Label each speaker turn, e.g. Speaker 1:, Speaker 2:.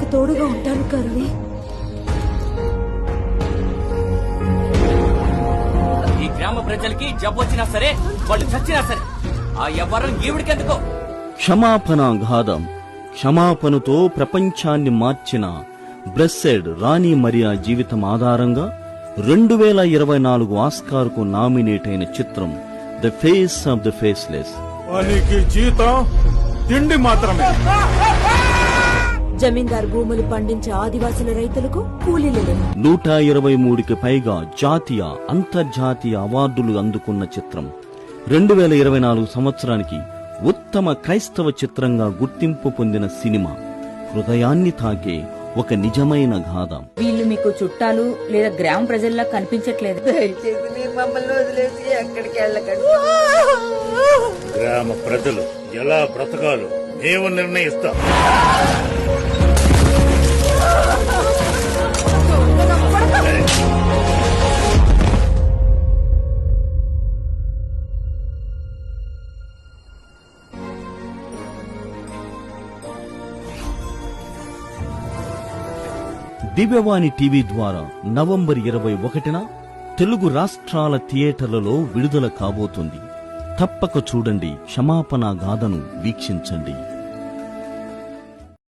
Speaker 1: నీకు తోడుగా ఉంటాను కరుణి.
Speaker 2: ఈ గ్రామ ప్రజలకి జబ్బొచ్చినా సరే, వాళ్ళు చచ్చినా సరే, ఆ ఎవ్వరం ఈవిడికెందుకో.
Speaker 3: క్షమాపణాఘాతం. క్షమాపణతో ప్రపంచాన్ని మార్చిన బ్లెస్సెడ్ రాణి మరియా జీవితం ఆధారంగా 2024 ఆస్కార్కు నామినేట్ అయిన చిత్రం the face of the faceless.
Speaker 4: పనికి జీతం తిండి మాత్రమే.
Speaker 1: జమీందార్ భూములు పండించే ఆదివాసుల రైతులకు కూలీలు లేవు.
Speaker 3: 123కి పైగా జాతీయ అంతర్జాతీయ అవార్డులు అందుకున్న చిత్రం 2024 సంవత్సరానికి ఉత్తమ క్రైస్తవ చిత్రంగా గుర్తింపు పొందిన సినిమా. హృదయాన్ని తాకే ఒక నిజమైన గాథ.
Speaker 5: వీళ్ళు మీకు చుట్టాలు లేదా గ్రామ ప్రజల్లా కనిపించట్లేదు.
Speaker 6: దయచేసి మీరు మమ్మల్ని వదిలేసి ఎక్కడికి వెళ్ళకండి.
Speaker 7: గ్రామ ప్రజలు ఎలా బ్రతకాలో మేము నిర్ణయిస్తాం.
Speaker 3: దివ్యవాణి టీవీ ద్వారా నవంబర్ 21న తెలుగు రాష్ట్రాల థియేటర్లలో విడుదల కాబోతుంది. తప్పక చూడండి. క్షమాపణ గాథను వీక్షించండి.